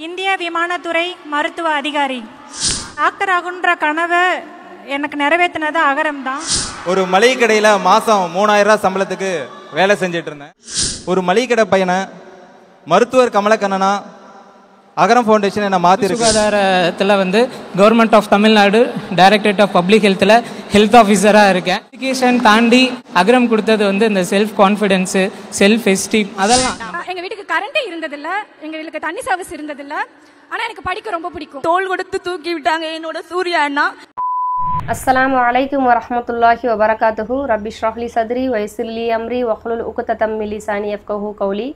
இந்திய விமானத்துறை மருத்துவ அதிகாரி. டாக்டர் ஆகுன்ற கனவை எனக்கு நிறைவேற்றினது அகரம் தான். ஒரு மளிகை கடையில் மாதம் 3000 ரூபா சம்பளத்துக்கு வேலை செஞ்சுட்டு இருந்தேன். ஒரு மளிகை கடை பையனை மருத்துவர் கமலக்கண்ணனா அகரம் ஃபவுண்டேஷன் என்ன மாற்றிருக்கு. சுகாதாரத்தில் வந்து government of Tamil Nadu directorate of public ஹெல்த்தில் ஹெல்த் ஆஃபீஸராக இருக்கேன். எஜுகேஷன் தாண்டி அகரம் கொடுத்தது வந்து இந்த செல்ஃப் கான்ஃபிடென்ஸு, செல்ஃப் எஸ்டீம். அதெல்லாம் எங்கள் வீட்டுக்கு கரண்ட்டே இருந்ததில்லை, எங்கள் வீட்டுக்கு தண்ணி சர்வீஸ் இருந்ததில்லை. ஆனால் எனக்கு படிக்க ரொம்ப பிடிக்கும். தோல் கொடுத்து தூக்கி விட்டாங்க என்னோட சூர்யா அண்ணா. அஸ்ஸலாமு அலைக்கும் வரஹ்மத்துல்லாஹி வபரகாத்துஹு. ரப்பி ஷ்ரஹ்லி சத்ரி வயசிர்லி அம்ரி வஹ்லுல் உக்ததம் மின் லிசானி யஃப்கஹு கௌலி.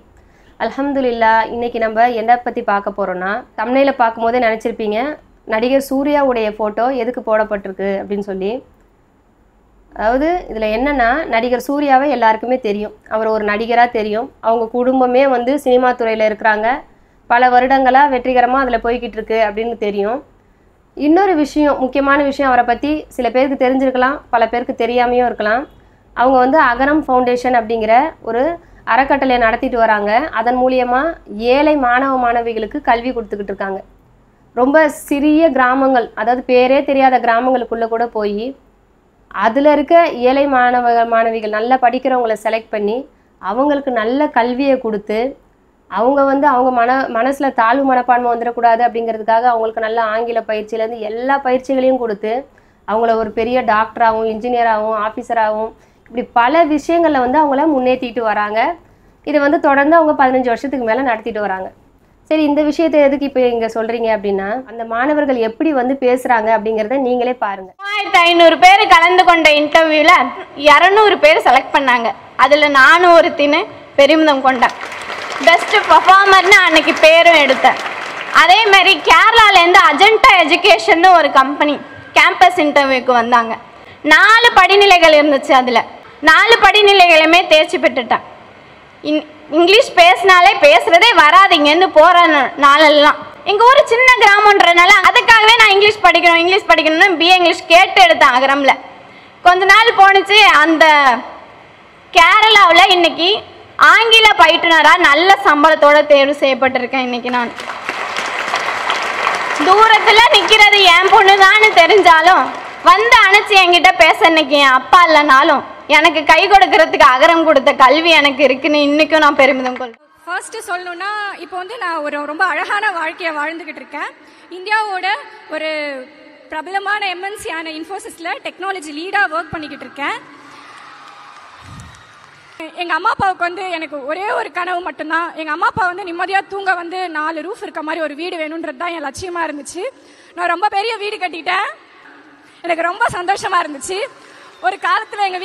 அல்ஹம்துலில்லாஹ். இன்னைக்கு நம்ம என்ன பற்றி பார்க்க போகிறோன்னா, தம்ப்நெயில பார்க்கும்போதே நினச்சிருப்பீங்க நடிகர் சூர்யாவுடைய ஃபோட்டோ எதுக்கு போடப்பட்டிருக்கு அப்படின்னு சொல்லி. அதாவது இதில் என்னென்னா, நடிகர் சூர்யாவை எல்லாருக்குமே தெரியும், அவர் ஒரு நடிகராக தெரியும். அவங்க குடும்பமே வந்து சினிமா துறையில் இருக்கிறாங்க, பல வருடங்களாக வெற்றிகரமாக அதில் போய்கிட்டு இருக்கு அப்படின்னு தெரியும். இன்னொரு விஷயம், முக்கியமான விஷயம், அவரை பற்றி சில பேருக்கு தெரிஞ்சிருக்கலாம், பல பேருக்கு தெரியாமையும் இருக்கலாம். அவங்க வந்து அகரம் ஃபவுண்டேஷன் அப்படிங்கிற ஒரு அறக்கட்டளையை நடத்திட்டு வராங்க. அதன் மூலியமாக ஏழை மாணவ மாணவிகளுக்கு கல்வி கொடுத்துக்கிட்டு இருக்காங்க. ரொம்ப சிறிய கிராமங்கள், அதாவது பேரே தெரியாத கிராமங்களுக்குள்ளே கூட போய் அதில் இருக்க ஏழை மாணவிகள் நல்லா படிக்கிறவங்கள செலக்ட் பண்ணி அவங்களுக்கு நல்ல கல்வியை கொடுத்து, அவங்க வந்து அவங்க மனசில் தாழ்வு மனப்பான்மை வந்துடக்கூடாது அப்படிங்கிறதுக்காக அவங்களுக்கு நல்ல ஆங்கில பயிற்சியிலேருந்து எல்லா பயிற்சிகளையும் கொடுத்து அவங்கள ஒரு பெரிய டாக்டராகவும் இன்ஜினியராகவும் ஆஃபீஸராகவும் இப்படி பல விஷயங்களில் வந்து அவங்கள முன்னேற்றிட்டு வராங்க. இதை வந்து தொடர்ந்து அவங்க 15 வருஷத்துக்கு மேலே நடத்திட்டு வராங்க. சரி, இந்த விஷயத்தை எதுக்கு இப்போ இங்கே சொல்கிறீங்க அப்படின்னா, அந்த மாணவர்கள் எப்படி வந்து பேசுகிறாங்க அப்படிங்கிறத நீங்களே பாருங்கள். 3500 பேர் கலந்து கொண்ட இன்டர்வியூவில் 200 பேர் செலக்ட் பண்ணாங்க. அதில் நானும் ஒரு பெருமிதம் கொண்டேன். பெஸ்ட் பர்ஃபார்மர்னு அன்னைக்கு பேரும் எடுத்தேன். அதே மாதிரி கேரளாலேருந்து அஜெண்டா எஜுகேஷன் ஒரு கம்பெனி கேம்பஸ் இன்டர்வியூக்கு வந்தாங்க. 4 படிநிலைகள் இருந்துச்சு. அதில் 4 படிநிலைகளுமே தேர்ச்சி பெற்றுட்டேன். இங்கிலீஷ் பேசினாலே பேசுகிறதே வராது இங்கேருந்து போகிற நாளெல்லாம். எங்கள் ஊர் சின்ன கிராமன்றனால அதுக்காகவே நான் இங்கிலீஷ் படிக்கணும்னு பிஏ இங்கிலீஷ் கேட்டு எடுத்தேன் அகரமில். கொஞ்ச நாள் போணுச்சு. அந்த கேரளாவில் இன்னைக்கு ஆங்கில பயிற்றுனராக நல்ல சம்பளத்தோட தேர்வு செய்யப்பட்டிருக்கேன். இன்னைக்கு நான் தூரத்தில் நிற்கிறது என் பொண்ணுதான்னு தெரிஞ்சாலும் வந்து அணைச்சி என்கிட்ட பேச இன்னைக்கு என் அப்பா இல்லைனாலும் எனக்கு கை கொடுக்கறதுக்கு அகரம் கொடுத்த கல்வி எனக்கு இருக்குன்னு இன்னைக்கும் நான் பெருமிதம் கொள்வேன். ஃபர்ஸ்ட் சொல்லணும்னா, இப்போ வந்து நான் ஒரு ரொம்ப அழகான வாழ்க்கையை வாழ்ந்துக்கிட்டு இருக்கேன். இந்தியாவோட ஒரு பிரபலமான எம்என்சியான இன்ஃபோசிஸில் டெக்னாலஜி லீடாக ஒர்க் பண்ணிக்கிட்டு இருக்கேன். எங்கள் அம்மா அப்பாவுக்கு வந்து எனக்கு ஒரே ஒரு கனவு மட்டும்தான். எங்கள் அம்மா அப்பா வந்து நிம்மதியாக தூங்க வந்து 4 ரூஃப் இருக்க மாதிரி ஒரு வீடு வேணுன்றது தான் என் லட்சியமாக இருந்துச்சு. நான் ரொம்ப பெரிய வீடு கட்டிட்டேன். எனக்கு ரொம்ப சந்தோஷமாக இருந்துச்சு. ஒரு காலத்தில் எங்கள்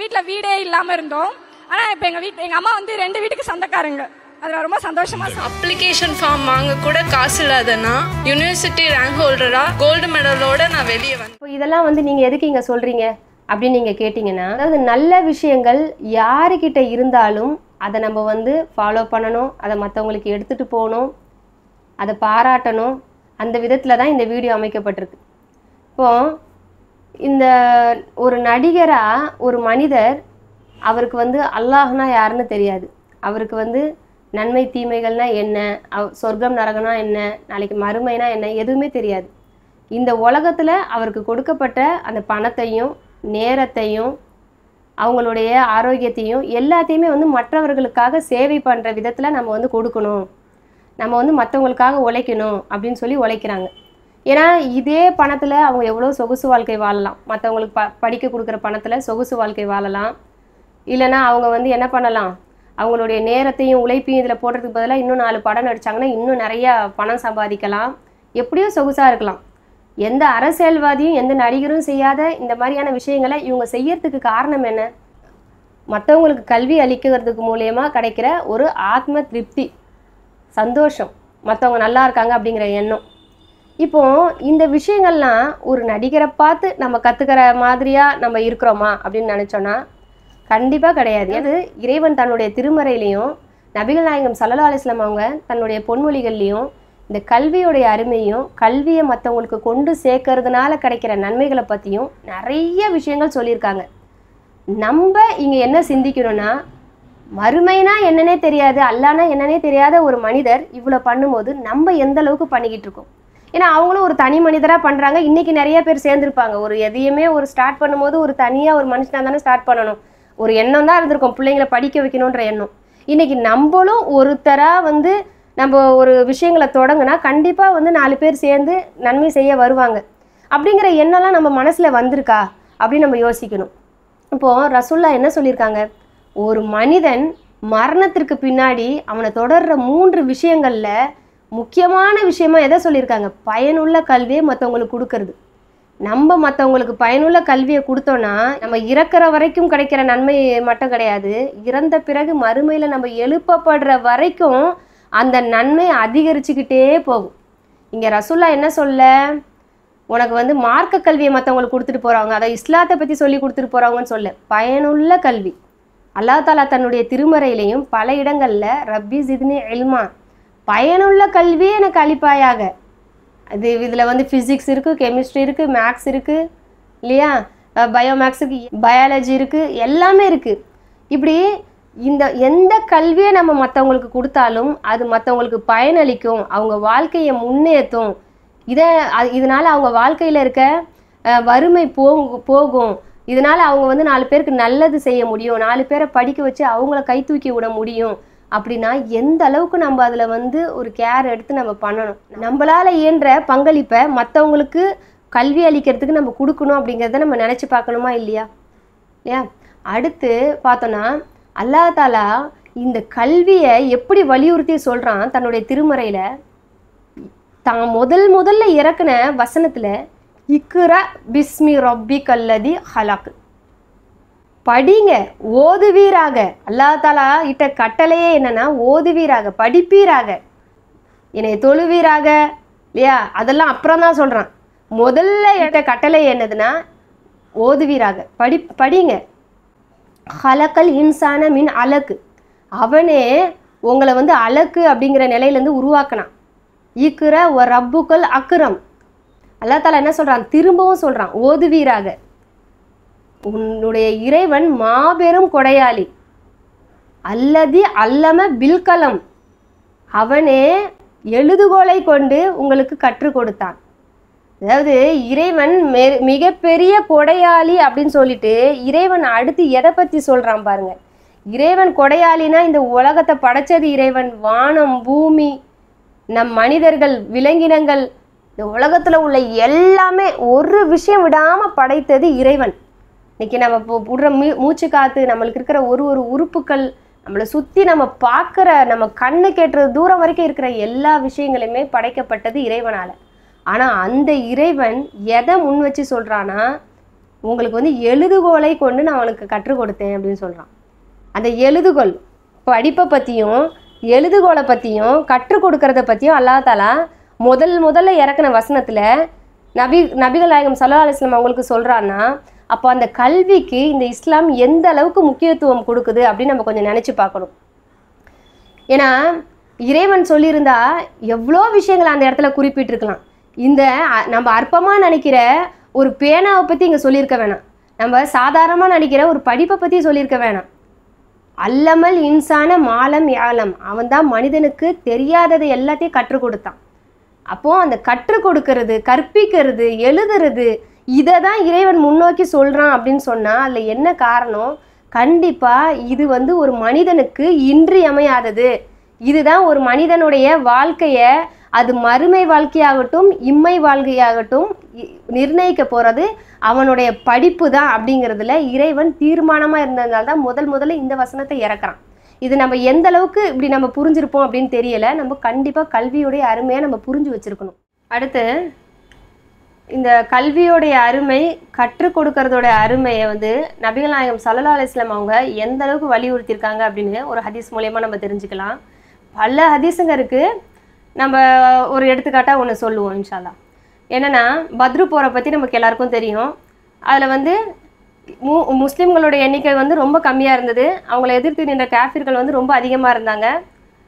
வீட்டில் வீடே இல்லாமல் இருந்தோம். ஆனால் இப்போ எங்கள் அம்மா வந்து 2 வீட்டுக்கு சொந்தக்காரங்க. அதில் ரொம்ப சந்தோஷமாக. அப்ளிகேஷன் ஃபார்ம் வாங்க கூட காசு இல்லாதனா யூனிவர்சிட்டி ரேங்க் ஹோல்டரா கோல்டு மெடலோட நான் வெளியே வந்தேன். இதெல்லாம் வந்து நீங்கள் எதுக்கு இங்கே சொல்கிறீங்க அப்படின்னு நீங்கள் கேட்டிங்கன்னா, அதாவது நல்ல விஷயங்கள் யாருக்கிட்ட இருந்தாலும் அதை நம்ம வந்து ஃபாலோ பண்ணணும், அதை மற்றவங்களுக்கு எடுத்துகிட்டு போகணும், அதை பாராட்டணும். அந்த விதத்தில் தான் இந்த வீடியோ அமைக்கப்பட்டிருக்கு. இப்போது இந்த ஒரு நடிகராக ஒரு மனிதர், அவருக்கு வந்து அல்லாஹ்னா யாருன்னு தெரியாது, அவருக்கு வந்து நன்மை தீமைகள்னா என்ன, சொர்க்கம் நரகம்னா என்ன, நாளைக்கு மறுமைனா என்ன, எதுவுமே தெரியாது. இந்த உலகத்தில் அவருக்கு கொடுக்கப்பட்ட அந்த பணத்தையும் நேரத்தையும் அவங்களுடைய ஆரோக்கியத்தையும் எல்லாத்தையுமே வந்து மற்றவர்களுக்காக சேவை பண்ணுற விதத்தில் நம்ம வந்து கொடுக்கணும், நம்ம வந்து மற்றவங்களுக்காக உழைக்கணும் அப்படின்னு சொல்லி உழைக்கிறாங்க. ஏன்னா இதே பணத்தில் அவங்க எவ்வளோ சொகுசு வாழ்க்கை வாழலாம், மற்றவங்களுக்கு படிக்க கொடுக்குற பணத்தில் சொகுசு வாழ்க்கை வாழலாம். இல்லைனா அவங்க வந்து என்ன பண்ணலாம், அவங்களுடைய நேரத்தையும் உழைப்பையும் இதில் போடுறதுக்கு பதிலாக இன்னும் 4 படம் நடித்தாங்கன்னா இன்னும் நிறையா பணம் சம்பாதிக்கலாம், எப்படியோ சொகுசாக இருக்கலாம். எந்த அரசியல்வாதியும் எந்த நடிகரும் செய்யாத இந்த மாதிரியான விஷயங்களை இவங்க செய்யறதுக்கு காரணம் என்ன? மற்றவங்களுக்கு கல்வி அளிக்கிறதுக்கு மூலயமா கிடைக்கிற ஒரு ஆத்ம திருப்தி, சந்தோஷம், மற்றவங்க நல்லா இருக்காங்க அப்படிங்கிற எண்ணம். இப்போது இந்த விஷயங்கள்லாம் ஒரு நடிகரை பார்த்து நம்ம கற்றுக்கிற மாதிரியாக நம்ம இருக்கிறோமா அப்படின்னு நினச்சோன்னா கண்டிப்பாக கிடையாது. அது இறைவன் தன்னுடைய திருமறையிலையும் நபிகள் நாயகம் ஸல்லல்லாஹு அலைஹி வஸல்லம் அவங்க தன்னுடைய பொன்மொழிகள்லையும் இந்த கல்வியோடைய அருமையும் கல்வியை மற்றவங்களுக்கு கொண்டு சேர்க்கறதுனால கிடைக்கிற நன்மைகளை பற்றியும் நிறைய விஷயங்கள் சொல்லியிருக்காங்க. நம்ம இங்கே என்ன சிந்திக்கணும்னா, மறுமைனா என்னன்னே தெரியாது, அல்லானா என்னன்னே தெரியாத ஒரு மனிதர் இவ்வளோ பண்ணும்போது நம்ம எந்த அளவுக்கு பண்ணிக்கிட்டு இருக்கோம். ஏன்னா அவங்களும் ஒரு தனி மனிதராக பண்ணுறாங்க. இன்றைக்கி நிறைய பேர் சேர்ந்துருப்பாங்க. ஒரு எதையுமே ஒரு ஸ்டார்ட் பண்ணும்போது ஒரு தனியாக ஒரு மனுஷனாக தானே ஸ்டார்ட் பண்ணணும். ஒரு எண்ணம் தான் இருந்திருக்கும், பிள்ளைங்களை படிக்க வைக்கணுன்ற எண்ணம். இன்றைக்கி நம்மளும் ஒருத்தராக வந்து நம்ம ஒரு விஷயங்களை தொடங்கினா கண்டிப்பாக வந்து 4 பேர் சேர்ந்து நன்மை செய்ய வருவாங்க. அப்படிங்கிற எண்ணம்லாம் நம்ம மனசில் வந்திருக்கா அப்படின்னு நம்ம யோசிக்கணும். இப்போது ரசூல்லா என்ன சொல்லியிருக்காங்க, ஒரு மனிதன் மரணத்திற்கு பின்னாடி அவனை தொடர்ற 3 விஷயங்களில் முக்கியமான விஷயமா எதை சொல்லியிருக்காங்க, பயனுள்ள கல்வியை மற்றவங்களுக்கு கொடுக்கறது. நம்ம மற்றவங்களுக்கு பயனுள்ள கல்வியை கொடுத்தோன்னா நம்ம இறக்குற வரைக்கும் கிடைக்கிற நன்மை மட்டும் கிடையாது, இறந்த பிறகு மறுமையில் நம்ம எழுப்பப்படுற வரைக்கும் அந்த நன்மை அதிகரிச்சுக்கிட்டே போகும். இங்கே ரசூல்லா என்ன சொல்ல, உனக்கு வந்து மார்க்க கல்வியை மற்றவங்களுக்கு கொடுத்துட்டு போகிறாங்க, அதை இஸ்லாத்தை பற்றி சொல்லி கொடுத்துட்டு போகிறாங்கன்னு சொல்ல, பயனுள்ள கல்வி. அல்லாஹ் தாலா தன்னுடைய திருமறையிலையும் பல இடங்களில் ரப்பி ஜித்னி இல்மா, பயனுள்ள கல்வியே எனக்கு அளிப்பாயாக. அது இதில் வந்து ஃபிசிக்ஸ் இருக்குது, கெமிஸ்ட்ரி இருக்குது, மேக்ஸ் இருக்குது இல்லையா, பயோமேக்ஸுக்கு பயாலஜி இருக்குது, எல்லாமே இருக்குது. இப்படி இந்த எந்த கல்வியை நம்ம மற்றவங்களுக்கு கொடுத்தாலும் அது மற்றவங்களுக்கு பயனளிக்கும், அவங்க வாழ்க்கையை முன்னேற்றும். இதனால் அவங்க வாழ்க்கையில் இருக்க வறுமை போகும். இதனால் அவங்க வந்து 4 பேருக்கு நல்லது செய்ய முடியும், 4 பேரை படிக்க வச்சு அவங்கள கை தூக்கி விட முடியும். அப்படின்னா எந்த அளவுக்கு நம்ம அதில் வந்து ஒரு கேர் எடுத்து நம்ம பண்ணணும். நம்மளால் இயன்ற பங்களிப்பை மற்றவங்களுக்கு கல்வி அளிக்கிறதுக்கு நம்ம கொடுக்கணும் அப்படிங்கிறத நம்ம நினச்சி பார்க்கணுமா இல்லையா? அடுத்து பார்த்தோன்னா அல்லாஹ் தாலா இந்த கல்வியை எப்படி வலியுறுத்தி சொல்கிறான் தன்னுடைய திருமறையில். தான் முதல்ல இறக்குன வசனத்தில் இக்ரா பிஸ்மி ரப்பி கல்லதி ஹலக், படிங்க, ஓதுவீராக. அல்லாஹ் தாலா இட்ட கட்டளையே என்னன்னா ஓதுவீராக, படிப்பீராக, என்னை தொழுவீராக இல்லையா, அதெல்லாம் அப்புறம் தான் சொல்கிறான். முதல்ல இட்ட கட்டளை என்னதுன்னா ஓதுவீராக, படிங்க. ஹலக்கல் இன்சான மின் அலக்கு, அவனே உங்களை வந்து அலக்கு அப்படிங்கிற நிலையிலேருந்து உருவாக்கினான். ஈக்குற ஒரு ரப்புக்கள் அக்குரம், அல்லாஹ் தாலா என்ன சொல்கிறான், திரும்பவும் சொல்கிறான் ஓதுவீராக. உன்னுடைய இறைவன் மாபெரும் கொடையாளி, அல்லதி அல்லம பில்கலம், அவனே எழுதுகோலை கொண்டு உங்களுக்கு கற்றுக் கொடுத்தான். அதாவது இறைவன் மிகப்பெரிய கொடையாளி அப்படின்னு சொல்லிட்டு இறைவன் அடுத்து எதை பற்றி சொல்கிறான் பாருங்க. இறைவன் கொடையாளினா இந்த உலகத்தை படைச்சது இறைவன், வானம் பூமி நம் மனிதர்கள் விலங்கினங்கள் இந்த உலகத்தில் உள்ள எல்லாமே ஒரு விஷயம் விடாமல் படைத்தது இறைவன். இன்றைக்கி நம்ம இப்போ விடுற மூச்சு காற்று, நம்மளுக்கு இருக்கிற ஒரு உறுப்புக்கள், நம்மளை சுற்றி நம்ம பார்க்குற நம்ம கண்ணு கேட்டுற தூரம் வரைக்கும் இருக்கிற எல்லா விஷயங்களுமே படைக்கப்பட்டது இறைவனால். ஆனால் அந்த இறைவன் எதை முன் வச்சு சொல்கிறான்னா, உங்களுக்கு வந்து எழுதுகோலை கொண்டு நான் அவனுக்கு கற்றுக் கொடுத்தேன் அப்படின்னு சொல்கிறான். அந்த எழுதுகோல் படிப்பை பற்றியும் எழுதுகோலை பற்றியும் கற்றுக் கொடுக்கறத பற்றியும் அல்லாஹ் தாலா முதல்ல இறக்குன வசனத்தில் நபிகள் நாயகம் ஸல்லல்லாஹு அலைஹி வஸல்லம் அவங்களுக்கு சொல்கிறான்னா, அப்போ அந்த கல்விக்கு இந்த இஸ்லாம் எந்த அளவுக்கு முக்கியத்துவம் கொடுக்குது அப்படின்னு நம்ம கொஞ்சம் நினச்சி பார்க்கணும். ஏன்னா இறைவன் சொல்லியிருந்தா எவ்வளோ விஷயங்களை அந்த இடத்துல குறிப்பிட்டிருக்கலாம். இந்த நம்ம அற்பமாக நினைக்கிற ஒரு பேனாவை பற்றி இங்கே சொல்லியிருக்க வேணாம், நம்ம சாதாரணமாக நினைக்கிற ஒரு படிப்பை பற்றி சொல்லியிருக்க வேணாம். அல்லமல் இன்சான மாலம் யாலம், அவன் தான் மனிதனுக்கு தெரியாததை எல்லாத்தையும் கற்றுக் கொடுத்தான். அப்போது அந்த கற்றுக் கொடுக்கறது, கற்பிக்கிறது, எழுதுறது, இதை தான் இறைவன் முன்னோக்கி சொல்கிறான் அப்படின்னு சொன்னால் அதில் என்ன காரணம்? கண்டிப்பாக இது வந்து ஒரு மனிதனுக்கு இன்றியமையாதது. இதுதான் ஒரு மனிதனுடைய வாழ்க்கையை, அது மறுமை வாழ்க்கையாகட்டும் இம்மை வாழ்க்கையாகட்டும் நிர்ணயிக்க போகிறது அவனுடைய படிப்பு தான் அப்படிங்கிறதுல இறைவன் தீர்மானமாக இருந்ததுனால தான் முதல்ல இந்த வசனத்தை இறக்குறான். இது நம்ம எந்த அளவுக்கு இப்படி நம்ம புரிஞ்சிருப்போம் அப்படின்னு தெரியலை. நம்ம கண்டிப்பாக கல்வியோடைய அருமையை நம்ம புரிஞ்சு வச்சுருக்கணும். அடுத்து இந்த கல்வியோடைய அருமை, கற்றுக் கொடுக்கறதோட அருமையை வந்து நபிகள் நாயகம் ஸல்லல்லாஹு அலைஹி வஸல்லம் அவங்க எந்த அளவுக்கு வலியுறுத்தியிருக்காங்க அப்படின்னு ஒரு ஹதீஸ் மூலயமா நம்ம தெரிஞ்சுக்கலாம். பல ஹதீஸுங்க இருக்குது. நம்ம ஒரு எடுத்துக்காட்டாக ஒன்று சொல்லுவோம் இன்ஷா அல்லாஹ். என்னென்னா பத்ரு போரை பற்றி நமக்கு எல்லாருக்கும் தெரியும். அதில் வந்து முஸ்லீம்களோட எண்ணிக்கை வந்து ரொம்ப கம்மியாக இருந்தது. அவங்கள எதிர்த்து நின்ற காஃபிர்கள் வந்து ரொம்ப அதிகமாக இருந்தாங்க.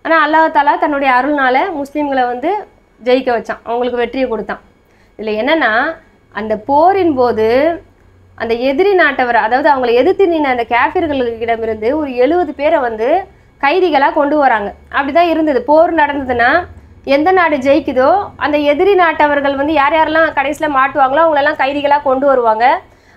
ஆனால் அல்லாஹ் தாலா தன்னுடைய அருள்னால முஸ்லீம்களை வந்து ஜெயிக்க வச்சான், அவங்களுக்கு வெற்றியை கொடுத்தான். இதில் என்னென்னா அந்த போரின் போது அந்த எதிரி நாட்டவர், அதாவது அவங்களை எதிர்த்து நின்ற அந்த கேஃபிர்களிடமிருந்து ஒரு 70 பேரை வந்து கைதிகளாக கொண்டு வராங்க. அப்படிதான் இருந்தது. போர் நடந்ததுன்னா எந்த நாடு ஜெயிக்குதோ அந்த எதிரி நாட்டவர்கள் வந்து யார் யாரெல்லாம் கடைசியில் மாட்டுவாங்களோ அவங்களெல்லாம் கைதிகளாக கொண்டு வருவாங்க.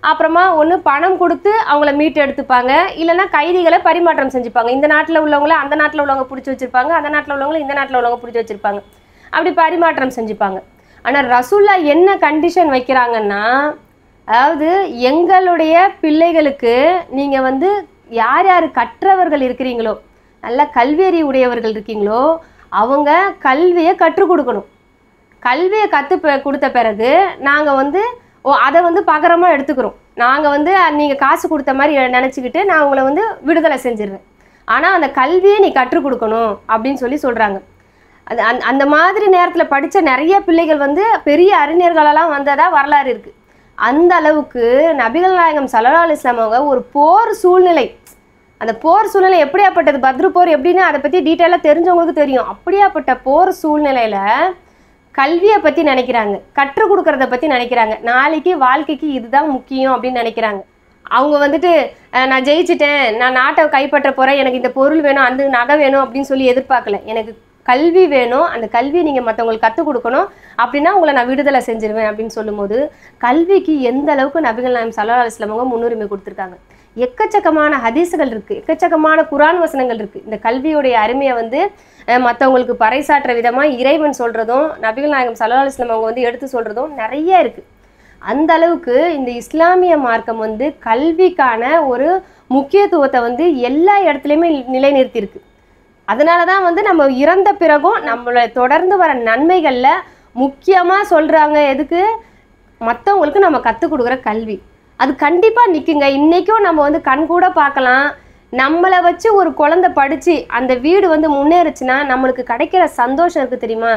அப்புறமா ஒன்று பணம் கொடுத்து அவங்கள மீட்டு எடுத்துப்பாங்க, இல்லைன்னா கைதிகளை பரிமாற்றம் செஞ்சுப்பாங்க. இந்த நாட்டில் உள்ளவங்கள அந்த நாட்டில் உள்ளவங்க பிடிச்சி வச்சுருப்பாங்க, அந்த நாட்டில் உள்ளவங்கள இந்த நாட்டில் உள்ளவங்க பிடிச்சி வச்சுருப்பாங்க. அப்படி பரிமாற்றம் செஞ்சுப்பாங்க. ஆனால் ரசூல்லா என்ன கண்டிஷன் வைக்கிறாங்கன்னா, அதாவது எங்களுடைய பிள்ளைகளுக்கு நீங்கள் வந்து யார் யார் கற்றவர்கள் இருக்கிறீங்களோ, நல்ல கல்வியறி உடையவர்கள் இருக்கீங்களோ, அவங்க கல்வியை கற்றுக் கொடுக்கணும். கல்வியை கொடுத்த பிறகு நாங்கள் வந்து அதை வந்து பகரமாக எடுத்துக்கிறோம். நாங்கள் வந்து நீங்கள் காசு கொடுத்த மாதிரி நினச்சிக்கிட்டு நான் உங்களை வந்து விடுதலை செஞ்சிடுறேன். ஆனால் அந்த கல்வியை நீ கற்றுக் கொடுக்கணும் அப்படின்னு சொல்கிறாங்க. அந்த மாதிரி நேரத்தில் படித்த நிறைய பிள்ளைகள் வந்து பெரிய அறிஞர்களெல்லாம் வந்ததாக வரலாறு இருக்குது. அந்த அளவுக்கு நபிகள் நாயகம் ஸல்லல்லாஹு அலைஹி வஸல்லம் அவங்க ஒரு போர் சூழ்நிலை, அந்த போர் சூழ்நிலை எப்படியாப்பட்டது, பத்ரு போர் எப்படின்னு அதை பற்றி டீட்டெயிலாக தெரிஞ்சவங்களுக்கு தெரியும். அப்படியாப்பட்ட போர் சூழ்நிலையில் கல்வியை பற்றி நினைக்கிறாங்க, கற்றுக் கொடுக்கறத பற்றி நினைக்கிறாங்க. நாளைக்கு வாழ்க்கைக்கு இதுதான் முக்கியம் அப்படின்னு நினைக்கிறாங்க. அவங்க வந்துட்டு நான் ஜெயிச்சிட்டேன், நான் நாட்டை கைப்பற்ற போகிறேன், எனக்கு இந்த பொருள் வேணும், அந்த நகை வேணும் அப்படின்னு சொல்லி எதிர்பார்க்கல. எனக்கு கல்வி வேணும், அந்த கல்வியை நீங்கள் மற்றவங்களுக்கு கற்றுக் கொடுக்கணும், அப்படின்னா உங்களை நான் விடுதலை செஞ்சிருவேன் அப்படின்னு சொல்லும்போது கல்விக்கு எந்த அளவுக்கு நபிகள் நாயகம் ஸல்லல்லாஹு அலைஹி வஸல்லம் அவங்க முன்னுரிமை கொடுத்துருக்காங்க. எக்கச்சக்கமான ஹதீஸுகள் இருக்குது, எக்கச்சக்கமான குர்ஆன் வசனங்கள் இருக்குது. இந்த கல்வியுடைய அருமையை வந்து மற்றவங்களுக்கு பறைசாற்ற விதமாக இறைவன் சொல்கிறதும் நபிகள் நாயகம் ஸல்லல்லாஹு அலைஹி வஸல்லம் அவங்க வந்து எடுத்து சொல்கிறதும் நிறைய இருக்குது. அந்த அளவுக்கு இந்த இஸ்லாமிய மார்க்கம் வந்து கல்விக்கான ஒரு முக்கியத்துவத்தை வந்து எல்லா இடத்துலையுமே நிலைநிறுத்தியிருக்கு. அதனால தான் வந்து நம்ம இறந்த பிறகும் நம்மளை தொடர்ந்து வர நன்மைகளில் முக்கியமாக சொல்கிறாங்க எதுக்கு, மற்றவங்களுக்கு நம்ம கற்றுக் கொடுக்குற கல்வி. அது கண்டிப்பாக நிற்குங்க. இன்றைக்கும் நம்ம வந்து கண்கூட பார்க்கலாம். நம்மளை வச்சு ஒரு குழந்தை படித்து அந்த வீடு வந்து முன்னேறுச்சுன்னா நம்மளுக்கு கிடைக்கிற சந்தோஷம் இருக்குது தெரியுமா,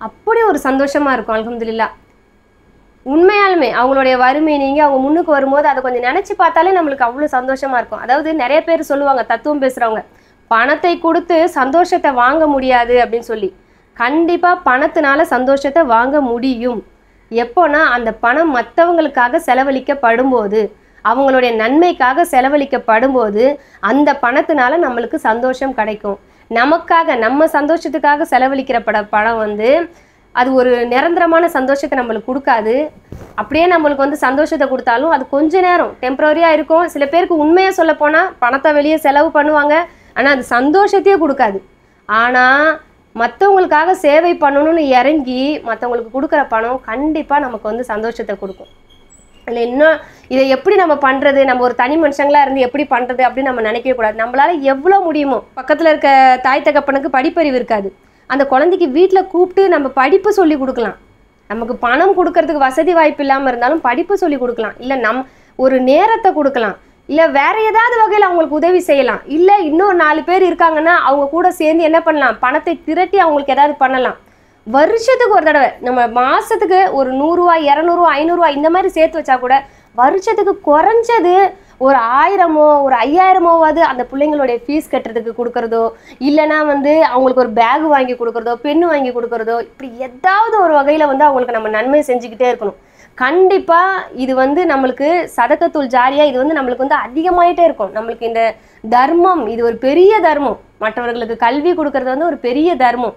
அப்படி ஒரு சந்தோஷமாக இருக்கும். அல்ஹம்துலில்லாஹ். உண்மையாலுமே அவங்களுடைய வறுமை நீங்கள் அவங்க முன்னுக்கு வரும்போது அதை கொஞ்சம் நினச்சி பார்த்தாலே நம்மளுக்கு அவ்வளோ சந்தோஷமாக இருக்கும். அதாவது நிறைய பேர் சொல்லுவாங்க, தத்துவம் பேசுகிறவங்க, பணத்தை கொடுத்து சந்தோஷத்தை வாங்க முடியாது அப்படின்னு சொல்லி. கண்டிப்பாக பணத்தினால சந்தோஷத்தை வாங்க முடியும். எப்போனா அந்த பணம் மற்றவங்களுக்காக செலவழிக்கப்படும் போது, அவங்களுடைய நன்மைக்காக செலவழிக்கப்படும் போது அந்த பணத்தினால நம்மளுக்கு சந்தோஷம் கிடைக்கும். நமக்காக நம்ம சந்தோஷத்துக்காக செலவழிக்கிற பணம் வந்து அது ஒரு நிரந்தரமான சந்தோஷத்தை நம்மளுக்கு கொடுக்காது. அப்படியே நம்மளுக்கு வந்து சந்தோஷத்தை கொடுத்தாலும் அது கொஞ்ச நேரம் டெம்பரரியாக இருக்கும். சில பேருக்கு உண்மையாக சொல்ல போனால் பணத்தை வெளியே செலவு பண்ணுவாங்க, ஆனால் அது சந்தோஷத்தையே கொடுக்காது. ஆனால் மற்றவங்களுக்காக சேவை பண்ணணும்னு இறங்கி மற்றவங்களுக்கு கொடுக்குற பணம் கண்டிப்பாக நமக்கு வந்து சந்தோஷத்தை கொடுக்கும். இல்லை இன்னும் இதை எப்படி நம்ம பண்ணுறது, நம்ம ஒரு தனி மனுஷங்களாக இருந்து எப்படி பண்ணுறது அப்படின்னு நம்ம நினைக்கவே கூடாது. நம்மளால் எவ்வளோ முடியுமோ, பக்கத்தில் இருக்க தாய் தகப்பனுக்கு படிப்பறிவு இருக்காது, அந்த குழந்தைக்கு வீட்டில் கூப்பிட்டு நம்ம படிப்பு சொல்லி கொடுக்கலாம். நமக்கு பணம் கொடுக்கறதுக்கு வசதி வாய்ப்பு இல்லாமல் இருந்தாலும் படிப்பு சொல்லி கொடுக்கலாம், இல்லை ஒரு நேரத்தை கொடுக்கலாம், இல்லை வேற ஏதாவது வகையில் அவங்களுக்கு உதவி செய்யலாம். இல்லை இன்னொரு 4 பேர் இருக்காங்கன்னா அவங்க கூட சேர்ந்து என்ன பண்ணலாம், பணத்தை திரட்டி அவங்களுக்கு ஏதாவது பண்ணலாம். வருஷத்துக்கு ஒரு தடவை நம்ம மாதத்துக்கு ஒரு 100 ரூபா 200 ரூபா 500 ரூபா இந்த மாதிரி சேர்த்து வச்சா கூட வருஷத்துக்கு குறைஞ்சது ஒரு 1000மோ ஒரு 5000மோவாவது அந்த பிள்ளைங்களுடைய ஃபீஸ் கட்டுறதுக்கு கொடுக்குறதோ, இல்லைனா வந்து அவங்களுக்கு ஒரு பேக் வாங்கி கொடுக்குறதோ, பெண்ணு வாங்கி கொடுக்குறதோ, இப்படி ஏதாவது ஒரு வகையில் வந்து அவங்களுக்கு நம்ம நன்மை செஞ்சுக்கிட்டே இருக்கணும். கண்டிப்பாக இது வந்து நம்மளுக்கு சதக்கத்துல் ஜாரியா, இது வந்து நம்மளுக்கு வந்து அதிகமாயிட்டே இருக்கும். நம்மளுக்கு இந்த தர்மம் இது ஒரு பெரிய தர்மம், மற்றவர்களுக்கு கல்வி கொடுக்கறது வந்து ஒரு பெரிய தர்மம்.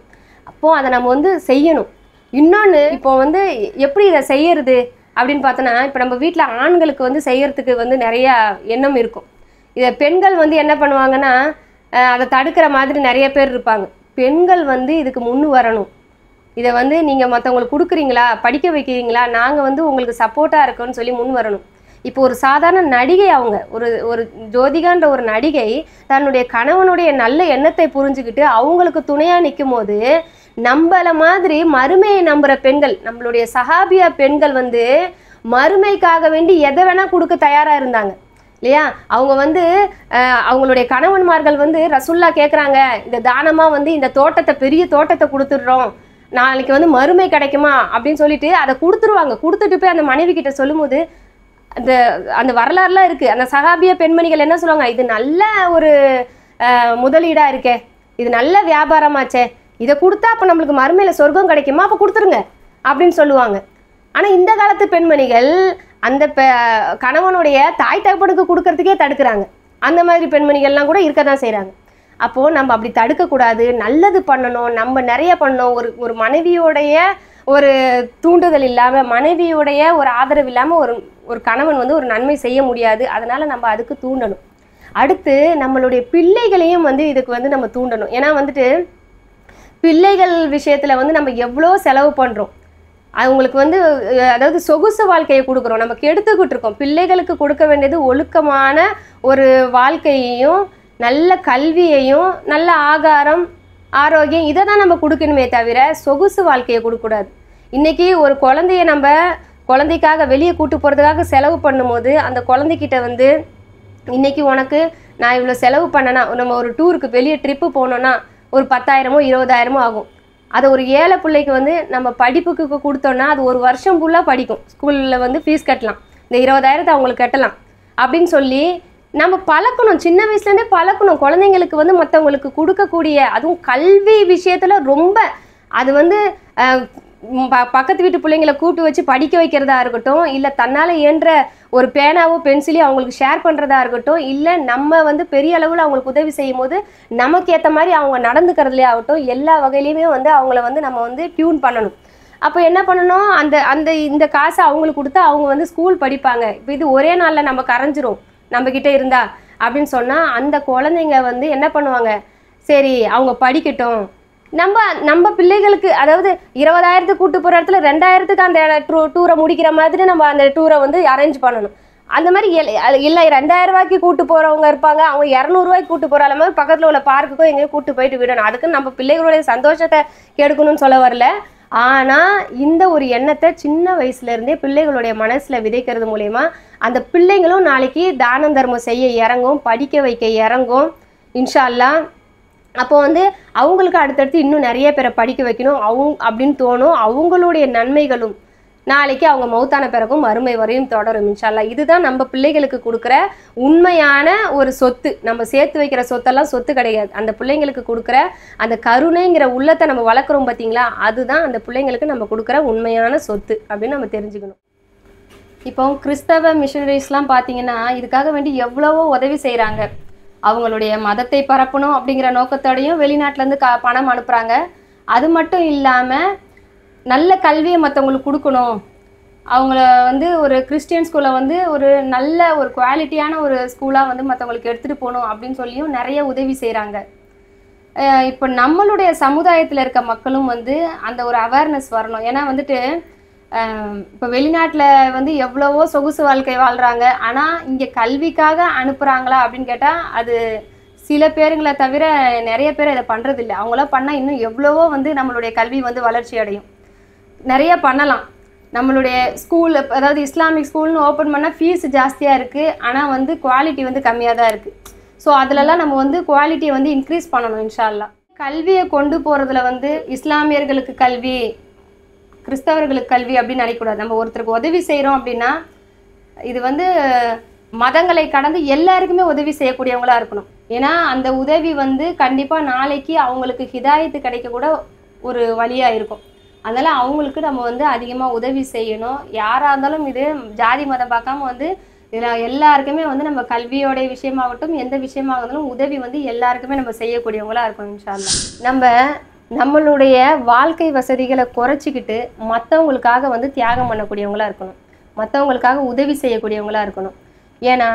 அப்போது அதை நம்ம வந்து செய்யணும். இன்னொன்று இப்போ வந்து எப்படி இதை செய்யறது அப்படின்னு பார்த்தோன்னா, இப்போ நம்ம வீட்டில் ஆண்களுக்கு வந்து செய்யறதுக்கு வந்து நிறையா எண்ணம் இருக்கும். இதை பெண்கள் வந்து என்ன பண்ணுவாங்கன்னா அதை தடுக்கிற மாதிரி நிறைய பேர் இருப்பாங்க. பெண்கள் வந்து இதுக்கு முன்னு வரணும். இதை வந்து நீங்கள் மற்றவங்களுக்கு கொடுக்குறீங்களா, படிக்க வைக்கிறீங்களா, நாங்கள் வந்து உங்களுக்கு சப்போர்ட்டாக இருக்கோன்னு சொல்லி முன் வரணும். இப்போ ஒரு சாதாரண நடிகை, அவங்க ஒரு ஜோதிகான்ற ஒரு நடிகை தன்னுடைய கணவனுடைய நல்ல எண்ணத்தை புரிஞ்சுக்கிட்டு அவங்களுக்கு துணையாக நிற்கும் போது, நம்மள மாதிரி மறுமையை நம்புகிற பெண்கள், நம்மளுடைய சஹாபியா பெண்கள் வந்து மறுமைக்காக வேண்டி எதை வேணால் கொடுக்க தயாராக இருந்தாங்க இல்லையா. அவங்க வந்து அவங்களுடைய கணவன்மார்கள் வந்து ரசூல்லா கேட்குறாங்க, இந்த தானமாக வந்து இந்த தோட்டத்தை பெரிய தோட்டத்தை கொடுத்துட்றோம், நாளைக்கு வந்து மறுமை கிடைக்குமா அப்படின்னு சொல்லிட்டு அதை கொடுத்துருவாங்க. கொடுத்துட்டு போய் அந்த மனைவி கிட்ட சொல்லும்போது அந்த வரலாறுலாம் இருக்குது. அந்த சஹாபிய பெண்மணிகள் என்ன சொல்லுவாங்க, இது நல்ல ஒரு முதலீடாக இருக்கே, இது நல்ல வியாபாரமாச்சே, இதை கொடுத்தா அப்போ நம்மளுக்கு மறுமையில் சொர்க்கம் கிடைக்குமா, அப்போ கொடுத்துருங்க அப்படின்னு சொல்லுவாங்க. ஆனால் இந்த காலத்து பெண்மணிகள் அந்த கணவனுடைய தாய் தகப்பனுக்கு கொடுக்கறதுக்கே தடுக்கிறாங்க. அந்த மாதிரி பெண்மணிகள்லாம் கூட இருக்க தான் செய்கிறாங்க. அப்போது நம்ம அப்படி தடுக்கக்கூடாது, நல்லது பண்ணணும், நம்ம நிறைய பண்ணணும். ஒரு மனைவியோடைய ஒரு தூண்டுதல் இல்லாமல், மனைவியோடைய ஒரு ஆதரவு இல்லாமல் ஒரு கணவன் வந்து ஒரு நன்மை செய்ய முடியாது. அதனால் நம்ம அதுக்கு தூண்டணும். அடுத்து நம்மளுடைய பிள்ளைகளையும் வந்து இதுக்கு வந்து நம்ம தூண்டணும். ஏன்னா வந்துட்டு பிள்ளைகள் விஷயத்தில் வந்து நம்ம எவ்வளோ செலவு பண்ணுறோம், அவங்களுக்கு வந்து அதாவது சொகுசு வாழ்க்கையை கொடுக்குறோம், நமக்கு எடுத்துக்கிட்டு இருக்கோம். பிள்ளைகளுக்கு கொடுக்க வேண்டியது ஒழுக்கமான ஒரு வாழ்க்கையையும் நல்ல கல்வியையும் நல்ல ஆகாரம் ஆரோக்கியம் இதை தான் நம்ம கொடுக்கணுமே தவிர சொகுசு வாழ்க்கையை கொடுக்கக்கூடாது. இன்றைக்கி ஒரு நம்ம குழந்தைக்காக வெளியே கூட்டு போகிறதுக்காக செலவு பண்ணும்போது அந்த குழந்தைகிட்ட வந்து இன்றைக்கி உனக்கு நான் இவ்வளோ செலவு பண்ணேன்னா, நம்ம ஒரு டூருக்கு வெளியே ட்ரிப்பு போனோன்னா ஒரு 10,000 20,000 ஆகும். அதை ஒரு ஏழை பிள்ளைக்கு வந்து நம்ம படிப்புக்கு கொடுத்தோன்னா அது ஒரு வருஷம் ஃபுல்லாக படிக்கும். ஸ்கூலில் வந்து ஃபீஸ் கட்டலாம், இந்த 20,000 அவங்களுக்கு கட்டலாம் அப்படின்னு சொல்லி நம்ம பழக்கணும். சின்ன வயசுலேருந்தே பழக்கணும். குழந்தைங்களுக்கு வந்து மற்றவங்களுக்கு கொடுக்கக்கூடிய, அதுவும் கல்வி விஷயத்தில் ரொம்ப அது வந்து பக்கத்து வீட்டு பிள்ளைங்களை கூப்பிட்டு வச்சு படிக்க வைக்கிறதா இருக்கட்டும், இல்லை தன்னால் இயன்ற ஒரு பேனாவோ பென்சிலையோ அவங்களுக்கு ஷேர் பண்ணுறதா இருக்கட்டும், இல்லை நம்ம வந்து பெரிய அளவில் அவங்களுக்கு உதவி செய்யும் போது நமக்கு ஏற்ற மாதிரி அவங்க நடந்துக்கிறதுலே ஆகட்டும், எல்லா வகையிலையுமே வந்து அவங்கள வந்து நம்ம வந்து டியூன் பண்ணணும். அப்போ என்ன பண்ணணும், இந்த காசை அவங்களுக்கு கொடுத்தா அவங்க வந்து ஸ்கூல் படிப்பாங்க. இப்போ இது ஒரே நாளில் நம்ம கரைஞ்சிரும் நம்மக்கிட்ட இருந்தா அப்படின்னு சொன்னால் அந்த குழந்தைங்க வந்து என்ன பண்ணுவாங்க, சரி அவங்க படிக்கட்டும், நம்ம பிள்ளைகளுக்கு அதாவது 20,000 கூட்டு போகிற இடத்துல 2,000 அந்த டூரை முடிக்கிற மாதிரி நம்ம அந்த டூரை வந்து அரேஞ்ச் பண்ணணும். அந்த மாதிரி இல்லை 2,000 ரூபாய்க்கு கூட்டு போகிறவங்க இருப்பாங்க, அவங்க 200 ரூபாய்க்கு கூட்டு போகிற மாதிரி பக்கத்தில் உள்ள பார்க்குக்கோ எங்கேயோ கூட்டு போயிட்டு விடணும். அதுக்கு நம்ம பிள்ளைகளுடைய சந்தோஷத்தை கெடுக்கணும்னு சொல்ல வரல. ஆனால் இந்த ஒரு எண்ணத்தை சின்ன வயசுலேருந்தே பிள்ளைகளுடைய மனசில் விதைக்கிறது மூலயமா அந்த பிள்ளைங்களும் நாளைக்கு தான தர்மம் செய்ய இறங்கும், படிக்க வைக்க இறங்கும் இன்ஷா அல்லாஹ். அப்போ வந்து அவங்களுக்கு அடுத்தடுத்து இன்னும் நிறைய பேரை படிக்க வைக்கணும் அப்படின்னு தோணும். அவங்களுடைய நன்மைகளும் நாளைக்கு அவங்க மௌத்தான பிறகும் மறுமை வரையும் தொடரும் இன்ஷா அல்லாஹ். இதுதான் நம்ம பிள்ளைகளுக்கு கொடுக்குற உண்மையான ஒரு சொத்து. நம்ம சேர்த்து வைக்கிற சொத்தெல்லாம் சொத்து கிடையாது. அந்த பிள்ளைங்களுக்கு கொடுக்குற அந்த கருணைங்கிற உள்ளத்தை நம்ம வளர்க்குறோம் பார்த்தீங்களா, அதுதான் அந்த பிள்ளைங்களுக்கு நம்ம கொடுக்குற உண்மையான சொத்து அப்படின்னு நம்ம தெரிஞ்சுக்கணும். இப்போ கிறிஸ்தவ மிஷனரிஸ்லாம் பார்த்தீங்கன்னா இதுக்காக வேண்டி எவ்வளவோ உதவி செய்கிறாங்க. அவங்களுடைய மதத்தை பரப்பணும் அப்படிங்கிற நோக்கத்தோடையும் வெளிநாட்டிலேருந்து பணம் அனுப்புகிறாங்க. அது மட்டும் இல்லாமல் நல்ல கல்வியை மற்றவங்களுக்கு கொடுக்கணும், அவங்கள வந்து ஒரு கிறிஸ்டியன் ஸ்கூலை வந்து ஒரு நல்ல ஒரு குவாலிட்டியான ஒரு ஸ்கூலாக வந்து மற்றவங்களுக்கு எடுத்துகிட்டு போகணும் அப்படின்னு சொல்லியும் நிறைய உதவி செய்கிறாங்க. இப்போ நம்மளுடைய சமுதாயத்தில் இருக்க மக்களும் வந்து அந்த ஒரு அவேர்னஸ் வரணும். ஏன்னா வந்துட்டு இப்போ வெளிநாட்டில் வந்து எவ்வளவோ சொகுசு வாழ்க்கை வாழ்கிறாங்க, ஆனால் இங்கே கல்விக்காக அனுப்புகிறாங்களா அப்படின்னு கேட்டால் அது சில பேருங்களை தவிர நிறைய பேர் இதை பண்ணுறதில்லை. அவங்களாம் பண்ணால் இன்னும் எவ்வளவோ வந்து நம்மளுடைய கல்வி வந்து வளர்ச்சி அடையும், நிறைய பண்ணலாம். நம்மளுடைய ஸ்கூல் அதாவது இஸ்லாமிக் ஸ்கூல்னு ஓப்பன் பண்ணால் ஃபீஸ் ஜாஸ்தியாக இருக்குது, ஆனால் வந்து குவாலிட்டி வந்து கம்மியாக தான் இருக்குது. ஸோ அதிலலாம் நம்ம வந்து குவாலிட்டியை வந்து இன்க்ரீஸ் பண்ணணும் இன்ஷா அல்லாஹ். கல்வியை கொண்டு போகிறதுல வந்து இஸ்லாமியர்களுக்கு கல்வி, கிறிஸ்தவர்களுக்கு கல்வி அப்படின்னு நினைக்கக்கூடாது. நம்ம ஒருத்தருக்கு உதவி செய்கிறோம் அப்படின்னா இது வந்து மதங்களை கடந்து எல்லாருக்குமே உதவி செய்யக்கூடியவங்களா இருக்கணும். ஏன்னா அந்த உதவி வந்து கண்டிப்பாக நாளைக்கு அவங்களுக்கு ஹிதாயத்து கிடைக்க கூட ஒரு வழியாக இருக்கும். அதனால் அவங்களுக்கு நம்ம வந்து அதிகமாக உதவி செய்யணும். யாராக இருந்தாலும் இது ஜாதி மதம் பார்க்காம வந்து இதில் எல்லாருக்குமே வந்து நம்ம கல்வியோடைய விஷயமாகட்டும் எந்த விஷயமாக இருந்தாலும் உதவி வந்து எல்லாருக்குமே நம்ம செய்யக்கூடியவங்களா இருக்கணும் இன்ஷா அல்லாஹ். நம்மளுடைய வாழ்க்கை வசதிகளை குறைச்சிக்கிட்டு மற்றவங்களுக்காக வந்து தியாகம் பண்ணக்கூடியவங்களா இருக்கணும், மற்றவங்களுக்காக உதவி செய்யக்கூடியவங்களா இருக்கணும். ஏன்னா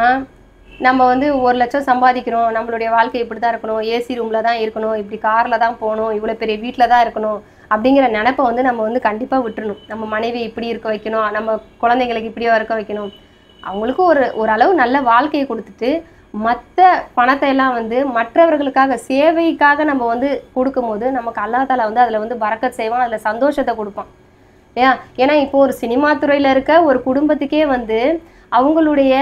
நம்ம வந்து 1 லட்சம் சம்பாதிக்கிறோம், நம்மளுடைய வாழ்க்கை இப்படி தான் இருக்கணும், ஏசி ரூமில் தான் இருக்கணும், இப்படி காரில் தான் போகணும், இவ்வளோ பெரிய வீட்டில் தான் இருக்கணும் அப்படிங்கிற நினைப்பை வந்து நம்ம வந்து கண்டிப்பாக விட்டுறணும். நம்ம மனைவி இப்படி இருக்க வைக்கணும், நம்ம குழந்தைங்களுக்கு இப்படியோ இருக்க வைக்கணும், அவங்களுக்கும் ஒரு அளவு நல்ல வாழ்க்கையை கொடுத்துட்டு மற்ற பணத்தை எல்லாம் வந்து மற்றவர்களுக்காக சேவைக்காக நம்ம வந்து கொடுக்கும்போது நமக்கு அல்லாஹ் தஆலா வந்து அதில் வந்து பரக்கத் செய்வான், அதில் சந்தோஷத்தை கொடுப்பான். ஏன்னா இப்போ ஒரு சினிமா துறையில் இருக்க ஒரு குடும்பத்துக்கே வந்து அவங்களுடைய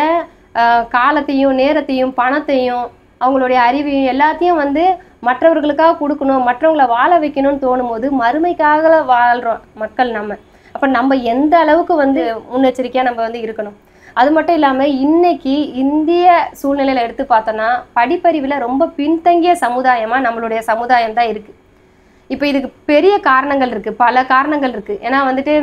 காலத்தையும் நேரத்தையும் பணத்தையும் அவங்களுடைய அறிவையும் எல்லாத்தையும் வந்து மற்றவர்களுக்காக கொடுக்கணும், மற்றவங்களை வாழ வைக்கணும்னு தோணும் போது மறுமைக்காக வாழ்கிறோம் மக்கள் நம்ம. அப்போ நம்ம எந்த அளவுக்கு வந்து முன்னெச்சரிக்கையாக நம்ம வந்து இருக்கணும். அது மட்டும் இல்லாமல் இன்னைக்கு இந்திய சூழ்நிலையில் எடுத்து பார்த்தோன்னா படிப்பறிவில் ரொம்ப பின்தங்கிய சமுதாயமாக நம்மளுடைய சமுதாயம் தான் இருக்குது. இப்போ இதுக்கு பெரிய காரணங்கள் இருக்குது, பல காரணங்கள் இருக்குது. ஏன்னா வந்துட்டு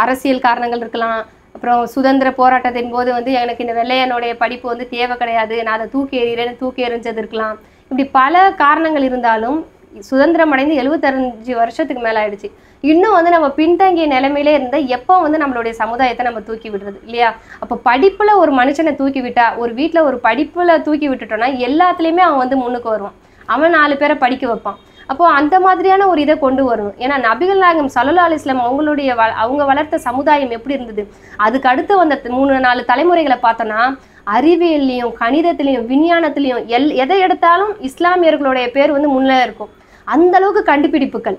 அரசியல் காரணங்கள் இருக்கலாம், அப்புறம் சுதந்திர போராட்டத்தின் போது வந்து எனக்கு இந்த வெள்ளையனுடைய படிப்பு வந்து தேவை கிடையாது, நான் அதை தூக்கி எறிஞ்சது இருக்கலாம். இப்படி பல காரணங்கள் இருந்தாலும் சுதந்திரம் அடைந்து 75 வருஷத்துக்கு மேலே ஆயிடுச்சு. இன்னும் வந்து நம்ம பின்தங்கிய நிலைமையிலே இருந்தால் எப்போ வந்து நம்மளுடைய சமுதாயத்தை நம்ம தூக்கி விடுறது இல்லையா? அப்போ படிப்பில் ஒரு மனுஷனை தூக்கி விட்டா, ஒரு வீட்டில் ஒரு படிப்பில் தூக்கி விட்டுட்டோன்னா எல்லாத்துலேயுமே அவன் வந்து முன்னுக்கு வருவான், அவன் 4 பேரை படிக்க வைப்பான். அப்போது அந்த மாதிரியான ஒரு இதை கொண்டு வரணும். ஏன்னா நபிகள் நாயகம் ஸல்லல்லாஹு அலைஹி வஸல்லம் அவங்க வளர்த்த சமுதாயம் எப்படி இருந்தது, அதுக்கு அடுத்து வந்த 3-4 தலைமுறைகளை பார்த்தோன்னா அறிவியல்லையும் கணிதத்திலையும் விஞ்ஞானத்திலையும் எதை எடுத்தாலும் இஸ்லாமியர்களுடைய பேர் வந்து முன்னே இருக்கும். அந்த அளவுக்கு கண்டுபிடிப்புகள்.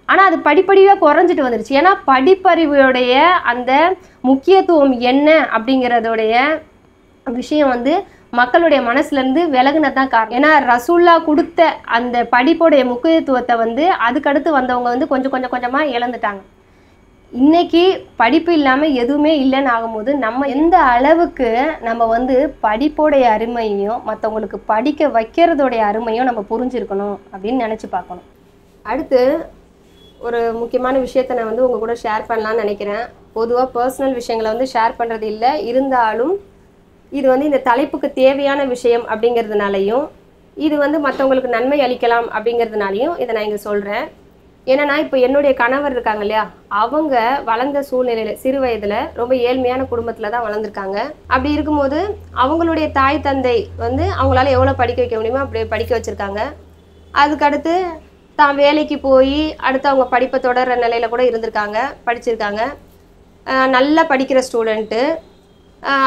ஆனால் அது படிப்படியாக குறைஞ்சிட்டு வந்துருச்சு. ஏன்னா படிப்பறிவுடைய அந்த முக்கியத்துவம் என்ன அப்படிங்கிறதோடைய விஷயம் வந்து மக்களுடைய மனசுலேருந்து விலகுனதான் காரணம். ஏன்னா ரசூல்லா கொடுத்த அந்த படிப்புடைய முக்கியத்துவத்தை வந்து அதுக்கடுத்து வந்தவங்க வந்து கொஞ்சமாக இழந்துட்டாங்க. இன்னைக்கு படிப்பு இல்லாமல் எதுவுமே இல்லைன்னு ஆகும்போது நம்ம எந்த அளவுக்கு நம்ம வந்து படிப்போடைய அருமையும் மற்றவங்களுக்கு படிக்க வைக்கிறதோடைய அருமையும் நம்ம புரிஞ்சிருக்கணும் அப்படின்னு நினச்சி பார்க்கணும். அடுத்து ஒரு முக்கியமான விஷயத்தை நான் வந்து உங்கள் கூட ஷேர் பண்ணலான்னு நினைக்கிறேன். பொதுவாக பர்சனல் விஷயங்களை வந்து ஷேர் பண்ணுறது இல்லை, இருந்தாலும் இது வந்து இந்த தலைப்புக்கு தேவையான விஷயம் அப்படிங்கிறதுனாலையும் இது வந்து மற்றவங்களுக்கு நன்மை அளிக்கலாம் அப்படிங்கிறதுனாலையும் இதை நான் இங்கே சொல்கிறேன். ஏன்னா இப்போ என்னுடைய கணவர் இருக்காங்க இல்லையா, அவங்க வளர்ந்த சூழ்நிலையில் சிறு வயதில் ரொம்ப ஏழ்மையான குடும்பத்தில் தான் வளர்ந்துருக்காங்க. அப்படி இருக்கும்போது அவங்களுடைய தாய் தந்தை வந்து அவங்களால எவ்வளோ படிக்க வைக்க முடியுமோ அப்படி படிக்க வச்சுருக்காங்க. அதுக்கடுத்து தான் வேலைக்கு போய் அடுத்து அவங்க படிப்பை தொடர்ற நிலையில் கூட இருந்திருக்காங்க, படிச்சிருக்காங்க. நல்லா படிக்கிற ஸ்டூடெண்ட்டு.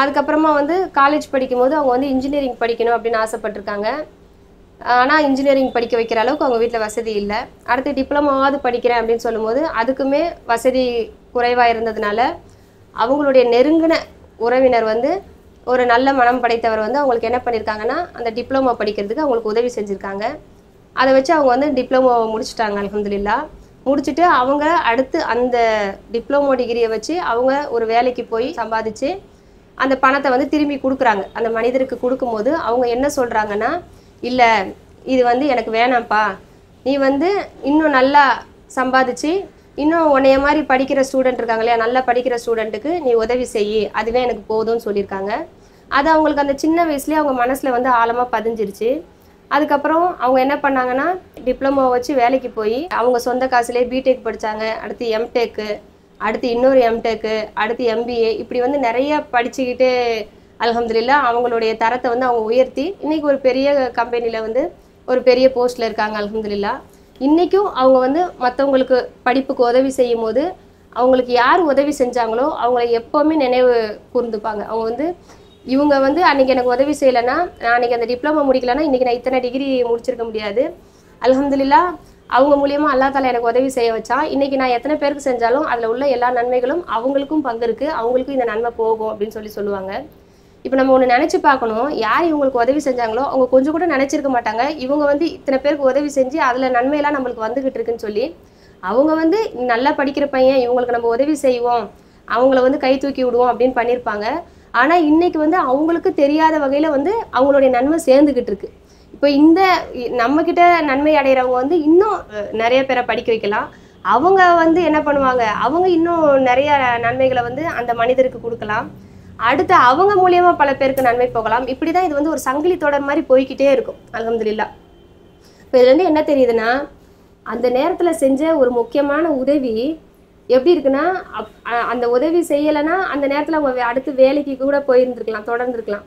அதுக்கப்புறமா வந்து காலேஜ் படிக்கும்போது அவங்க வந்து இன்ஜினியரிங் படிக்கணும் அப்படின்னு ஆசைப்பட்டிருக்காங்க. ஆனால் இன்ஜினியரிங் படிக்க வைக்கிற அளவுக்கு அவங்க வீட்டில் வசதி இல்லை. அடுத்து டிப்ளமாவது படிக்கிறேன் அப்படின்னு சொல்லும்போது அதுக்குமே வசதி குறைவாக இருந்ததுனால அவங்களுடைய நெருங்கின உறவினர் வந்து ஒரு நல்ல மனம் படைத்தவர் வந்து அவங்களுக்கு என்ன பண்ணியிருக்காங்கன்னா அந்த டிப்ளமோ படிக்கிறதுக்கு அவங்களுக்கு உதவி செஞ்சுருக்காங்க. அதை வச்சு அவங்க வந்து டிப்ளமோவை முடிச்சுட்டாங்க அல்ஹம்துலில்லாஹ். முடிச்சுட்டு அவங்க அடுத்து அந்த டிப்ளமோ டிகிரியை வச்சு அவங்க ஒரு வேலைக்கு போய் சம்பாதிச்சு அந்த பணத்தை வந்து திரும்பி கொடுக்குறாங்க. அந்த மனிதருக்கு கொடுக்கும்போது அவங்க என்ன சொல்கிறாங்கன்னா, இல்லை இது வந்து எனக்கு வேணாம்ப்பா, நீ வந்து இன்னும் நல்லா சம்பாதிச்சு இன்னும் உன்னைய மாதிரி படிக்கிற ஸ்டூடெண்ட் இருக்காங்க இல்லையா, நல்லா படிக்கிற ஸ்டூடெண்ட்டுக்கு நீ உதவி செய்யி, அதுவே எனக்கு போதும்னு சொல்லியிருக்காங்க. அது அவங்களுக்கு அந்த சின்ன வயசுலேயே அவங்க மனசில் வந்து ஆழமாக பதிஞ்சிருச்சு. அதுக்கப்புறம் அவங்க என்ன பண்ணாங்கன்னா டிப்ளமோ வச்சு வேலைக்கு போய் அவங்க சொந்த காசுலேயே பிடெக் படித்தாங்க, அடுத்து எம்டெக்கு, அடுத்து இன்னொரு எம்டெக்கு, அடுத்து எம்பிஏ, இப்படி வந்து நிறைய படிச்சுக்கிட்டு அல்ஹம்துலில்லாஹ் அவங்களுடைய தரத்தை வந்து அவங்க உயர்த்தி இன்றைக்கி ஒரு பெரிய கம்பெனியில் வந்து ஒரு பெரிய போஸ்ட்டில் இருக்காங்க அல்ஹம்துலில்லாஹ். இன்றைக்கும் அவங்க வந்து மற்றவங்களுக்கு படிப்புக்கு உதவி செய்யும் போது அவங்களுக்கு யார் உதவி செஞ்சாங்களோ அவங்கள எப்போவுமே நினைவு கூர்ந்துப்பாங்க. அவங்க வந்து இவங்க வந்து அன்றைக்கி எனக்கு உதவி செய்யலைன்னா, நான் அன்றைக்கி அந்த டிப்ளமோ முடிக்கலைன்னா இன்றைக்கி நான் இத்தனை டிகிரி முடிச்சிருக்க முடியாது. அல்ஹம்துலில்லாஹ் அவங்க மூலியமாக அல்லா தாலா எனக்கு உதவி செய்ய வச்சான். இன்றைக்கி நான் எத்தனை பேருக்கு செஞ்சாலும் அதில் உள்ள எல்லா நன்மைகளும் அவங்களுக்கும் பங்கு இருக்குது, அவங்களுக்கும் இந்த நன்மை போகும் அப்படின்னு சொல்லுவாங்க. இப்போ நம்ம ஒன்று நினச்சி பார்க்கணும், யார் இவங்களுக்கு உதவி செஞ்சாங்களோ அவங்க கொஞ்சம் கூட நினச்சிருக்க மாட்டாங்க இவங்க வந்து இத்தனை பேருக்கு உதவி செஞ்சு அதில் நன்மையெல்லாம் நம்மளுக்கு வந்துக்கிட்டு இருக்குன்னு சொல்லி. அவங்க வந்து நல்லா படிக்கிற பையன், இவங்களுக்கு நம்ம உதவி செய்வோம், அவங்கள வந்து கை தூக்கி விடுவோம் அப்படின்னு பண்ணியிருப்பாங்க. ஆனால் இன்றைக்கி வந்து அவங்களுக்கு தெரியாத வகையில் வந்து அவங்களுடைய நன்மை சேர்ந்துக்கிட்டு இருக்கு. இப்போ இந்த நம்மக்கிட்ட நன்மை அடைகிறவங்க வந்து இன்னும் நிறைய பேரை படிக்க வைக்கலாம். அவங்க வந்து என்ன பண்ணுவாங்க, அவங்க இன்னும் நிறைய நன்மைகளை வந்து அந்த மனிதருக்கு கொடுக்கலாம். அடுத்து அவங்க மூலியமாக பல பேருக்கு நன்மை போகலாம். இப்படி தான் இது வந்து ஒரு சங்கிலி தொடர் மாதிரி போய்கிட்டே இருக்கும் அல்ஹம்துலில்லாஹ். இப்போ இதுலேருந்து என்ன தெரியுதுன்னா, அந்த நேரத்தில் செஞ்ச ஒரு முக்கியமான உதவி எப்படி இருக்குன்னா, அந்த உதவி செய்யலைன்னா அந்த நேரத்தில் அவங்க அடுத்து வேலைக்கு கூட போயிருந்துருக்கலாம், தொடர்ந்துருக்கலாம்.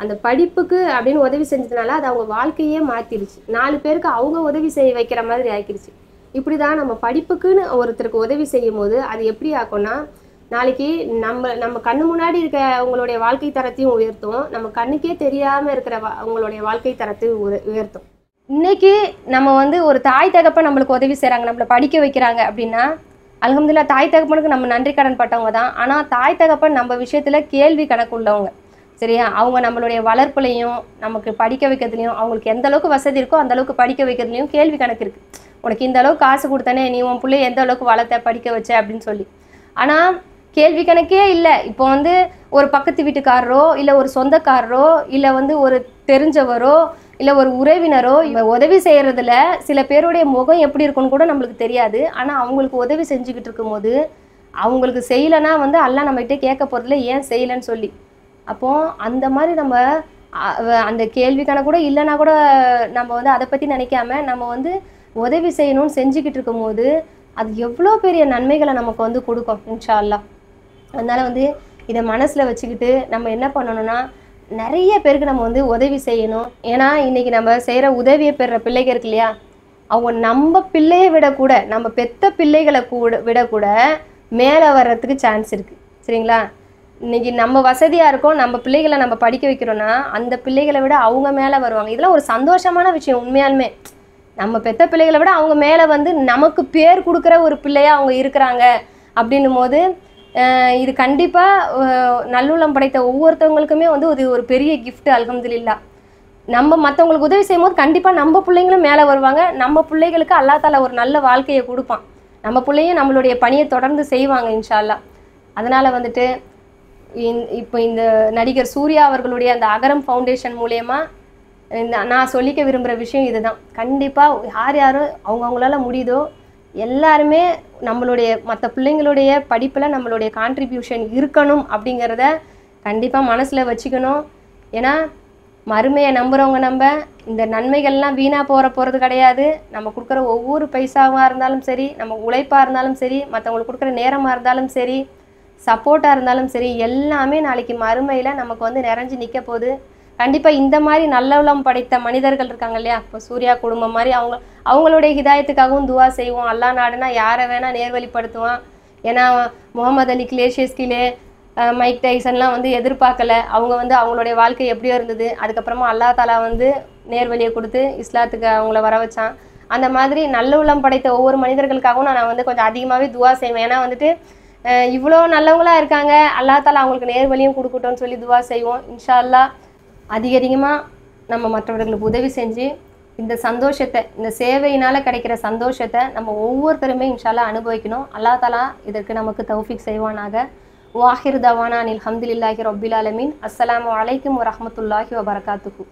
அந்த படிப்புக்கு அப்படின்னு உதவி செஞ்சதுனால அது அவங்க வாழ்க்கையே மாற்றிடுச்சு. 4 பேருக்கு அவங்க உதவி செய்ய வைக்கிற மாதிரி ஆக்கிடுச்சு. இப்படி தான் நம்ம படிப்புக்குன்னு ஒருத்தருக்கு உதவி செய்யும் போது அது எப்படி ஆக்கும்னா, நாளைக்கு நம்ம கண்ணு முன்னாடி இருக்க அவங்களுடைய வாழ்க்கை தரத்தையும் உயர்த்தும், நம்ம கண்ணுக்கே தெரியாமல் இருக்கிற அவங்களுடைய வாழ்க்கை தரத்தையும் உயர்த்தும். இன்னைக்கு நம்ம வந்து ஒரு தாய் தகப்பன் நம்மளுக்கு உதவி செய்கிறாங்க, நம்மளை படிக்க வைக்கிறாங்க அப்படின்னா அல்ஹம்துலில்லாஹ் தாய் தகப்பனுக்கு நம்ம நன்றி கடன் பட்டவங்க தான். ஆனால் தாய் தகப்பன் நம்ம விஷயத்தில் கேள்வி கணக்கு உள்ளவங்க, சரியா? அவங்க நம்மளுடைய வளர்ப்புலையும் நமக்கு படிக்க வைக்கிறதுலையும் அவங்களுக்கு எந்த அளவுக்கு வசதி இருக்கோ அந்த அளவுக்கு படிக்க வைக்கிறதுலையும் கேள்வி கணக்கு இருக்குது. உனக்கு இந்த அளவுக்கு காசு கொடுத்தானே, நீ உன் பிள்ளைய எந்த அளவுக்கு வளர்த்த படிக்க வச்ச அப்படின்னு சொல்லி. ஆனால் கேள்வி கணக்கே இல்லை. இப்போ வந்து ஒரு பக்கத்து வீட்டுக்காரரோ இல்லை ஒரு சொந்தக்காரரோ இல்லை வந்து ஒரு தெரிஞ்சவரோ இல்லை ஒரு உறவினரோ உதவி செய்கிறதுல சில பேருடைய முகம் எப்படி இருக்குன்னு கூட நம்மளுக்கு தெரியாது. ஆனால் அவங்களுக்கு உதவி செஞ்சுக்கிட்டு இருக்கும்போது அவங்களுக்கு செய்யலைன்னா வந்து அல்லாஹ் நம்மகிட்ட கேட்க போகிறதுல ஏன் செய்யலைன்னு சொல்லி. அப்போது அந்த மாதிரி நம்ம அந்த கேள்விக்கான கூட இல்லைன்னா கூட நம்ம வந்து அதை பற்றி நினைக்காம நம்ம வந்து உதவி செய்யணும்னு செஞ்சுக்கிட்டு இருக்கும்போது அது எவ்வளோ பெரிய நன்மைகளை நமக்கு வந்து கொடுக்கும் இன்ஷா அல்லாஹ். அதனால் வந்து இதை மனசில் வச்சுக்கிட்டு நம்ம என்ன பண்ணணும்னா நிறைய பேருக்கு நம்ம வந்து உதவி செய்யணும். ஏன்னா இன்றைக்கி நம்ம செய்கிற உதவியை பெறுற பிள்ளைங்க இருக்கு இல்லையா, அவங்க நம்ம பிள்ளையை விடக்கூட நம்ம பெத்த பிள்ளைகளை விடக்கூட மேலே வர்றதுக்கு சான்ஸ் இருக்குது. சரிங்களா? இன்றைக்கி நம்ம வசதியாக இருக்கோம், நம்ம பிள்ளைகளை நம்ம படிக்க வைக்கிறோன்னா அந்த பிள்ளைகளை விட அவங்க மேலே வருவாங்க. இதெல்லாம் ஒரு சந்தோஷமான விஷயம். உண்மையாலுமே நம்ம பெத்த பிள்ளைகளை விட அவங்க மேலே வந்து நமக்கு பேர் கொடுக்குற ஒரு பிள்ளையாக அவங்க இருக்கிறாங்க அப்படின்னும் போது இது கண்டிப்பாக நல்லுள்ளம் படைத்த ஒவ்வொருத்தவங்களுக்குமே வந்து ஒரு பெரிய கிஃப்ட். அல்ஹம்துலில்லாஹ். நம்ம மற்றவங்களுக்கு உதவி செய்யும் போது கண்டிப்பாக நம்ம பிள்ளைங்களும் மேலே வருவாங்க. நம்ம பிள்ளைகளுக்கு அல்லாஹ் தஆலா ஒரு நல்ல வாழ்க்கையை கொடுப்பான். நம்ம பிள்ளையும் நம்மளுடைய பணியை தொடர்ந்து செய்வாங்க இன்ஷா அல்லாஹ். அதனால் வந்துட்டு இப்போ இந்த நடிகர் சூர்யா அவர்களுடைய அந்த அகரம் ஃபவுண்டேஷன் மூலயமா நான் சொல்லிக்க விரும்புகிற விஷயம் இதுதான். கண்டிப்பாக யார் யாரும் அவங்கவுங்களால முடியுதோ எல்லாருமே நம்மளுடைய மற்ற பிள்ளைங்களுடைய படிப்பில் நம்மளுடைய கான்ட்ரிபியூஷன் இருக்கணும் அப்படிங்கிறத கண்டிப்பாக மனசில் வச்சுக்கணும். ஏன்னா மறுமையை நம்புகிறவங்க நம்ம இந்த நன்மைகள்லாம் வீணாக போகிறது கிடையாது. நம்ம கொடுக்குற ஒவ்வொரு பைசாவாக இருந்தாலும் சரி, நம்ம உழைப்பாக இருந்தாலும் சரி, மற்றவங்களுக்கு கொடுக்குற நேரமாக இருந்தாலும் சரி, சப்போர்ட்டாக இருந்தாலும் சரி, எல்லாமே நாளைக்கு மறுமையில் நமக்கு வந்து நிறைஞ்சு நிற்க போகுது. கண்டிப்பாக இந்த மாதிரி நல்லுள்ளம் படைத்த மனிதர்கள் இருக்காங்க இல்லையா, இப்போ சூர்யா குடும்பம் மாதிரி அவங்களுடைய ஹிதாயத்துக்காகவும் துவா செய்வோம். அல்லாஹ் நாடுனா யாரை வேணால் நேர்வழிப்படுத்துவான். ஏன்னா முகமது அலி, கிளேஷியஸ் கிலே, மைக் டைசன்லாம் வந்து எதிர்பார்க்கல. அவங்க வந்து அவங்களுடைய வாழ்க்கை எப்படியோ இருந்தது. அதுக்கப்புறமா அல்லாஹ் தஆலா வந்து நேர்வழியை கொடுத்து இஸ்லாத்துக்கு அவங்கள வர வச்சான். அந்த மாதிரி நல்லுள்ளம் படைத்த ஒவ்வொரு மனிதர்களுக்காகவும் நான் வந்து கொஞ்சம் அதிகமாகவே துவா செய்வேன். ஏன்னா வந்துட்டு இவ்வளோ நல்லவங்களாக இருக்காங்க, அல்லாஹ் தஆலா அவங்களுக்கு நேர்வழியும் கொடுக்கட்டும்னு சொல்லி துவா செய்வோம். இன்ஷா அல்லாஹ் அதிகமாக நம்ம மற்றவர்களுக்கு உதவி செஞ்சு இந்த சந்தோஷத்தை, இந்த சேவையினால் கிடைக்கிற சந்தோஷத்தை நம்ம ஒவ்வொருத்தருமே இன்ஷா அல்லாஹ் அனுபவிக்கணும். அல்லாஹ் தஆலா இதற்கு நமக்கு தௌஃபீக் செய்வானாக. வாஹிர் தவானா அனில் ஹம்துலில்லாஹி ரப்பில் ஆலமீன். அஸ்ஸலாமு அலைக்கும் வரஹ்மத்துல்லாஹி வபரகாத்துஹு.